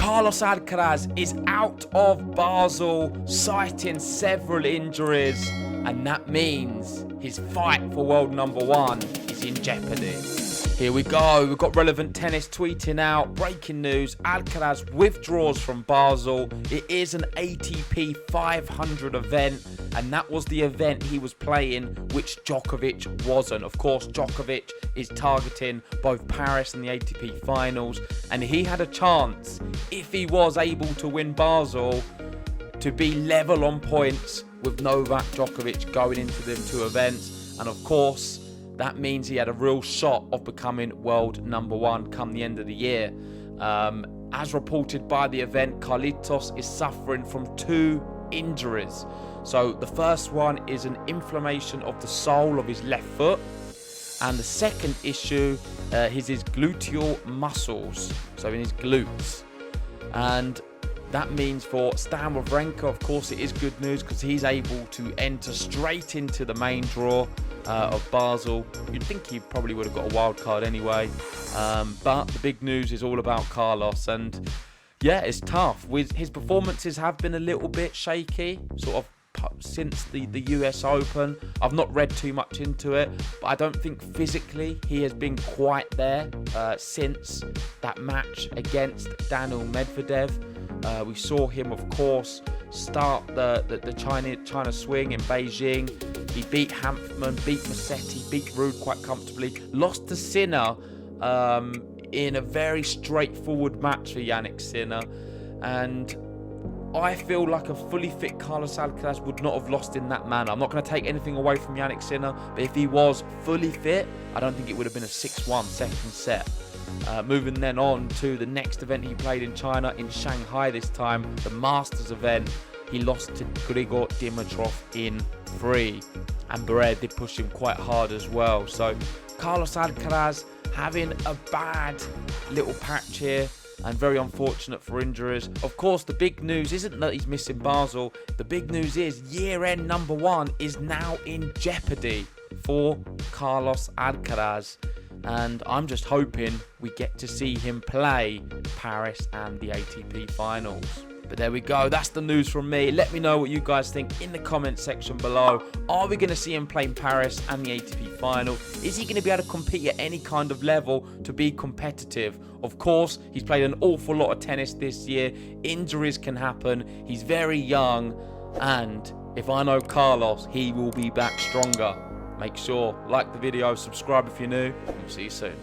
Carlos Alcaraz is out of Basel, citing several injuries, and that means his fight for world number one is in jeopardy. Here we go, we've got Relevant Tennis tweeting out, breaking news, Alcaraz withdraws from Basel. It is an ATP 500 event, and that was the event he was playing, which Djokovic wasn't. Of course, Djokovic is targeting both Paris and the ATP finals, and he had a chance, if he was able to win Basel, to be level on points with Novak Djokovic going into them two events. And of course, that means he had a real shot of becoming world number one come the end of the year. As reported by the event, Carlitos is suffering from 2 injuries. So the first one is an inflammation of the sole of his left foot. And the second issue is his gluteal muscles, so in his glutes. And that means for Stan Wawrinka, of course, it is good news because he's able to enter straight into the main draw of Basel. You'd think he probably would have got a wild card anyway. But the big news is all about Carlos. And yeah, it's tough. His performances have been a little bit shaky, sort of since the US Open. I've not read too much into it, but I don't think physically he has been quite there since that match against Daniil Medvedev. We saw him, of course, start the China swing in Beijing. He beat Hanfmann, beat Musetti, beat Ruud quite comfortably. Lost to Sinner in a very straightforward match for Jannik Sinner. And I feel like a fully fit Carlos Alcaraz would not have lost in that manner. I'm not going to take anything away from Jannik Sinner, but if he was fully fit, I don't think it would have been a 6-1 second set. Moving then on to the next event he played in China, in Shanghai this time, the Masters event. He lost to Grigor Dimitrov in 3, and Barrera did push him quite hard as well. So Carlos Alcaraz having a bad little patch here, and very unfortunate for injuries. Of course, the big news isn't that he's missing Basel. The big news is year-end number one is now in jeopardy for Carlos Alcaraz. And I'm just hoping we get to see him play Paris and the ATP finals. But there we go, that's the news from me. Let me know what you guys think in the comment section below. Are we going to see him play in Paris and the ATP final? Is he going to be able to compete at any kind of level to be competitive? Of course, he's played an awful lot of tennis this year. Injuries can happen. He's very young. And if I know Carlos, he will be back stronger. Make sure, like the video, subscribe if you're new, and we'll see you soon.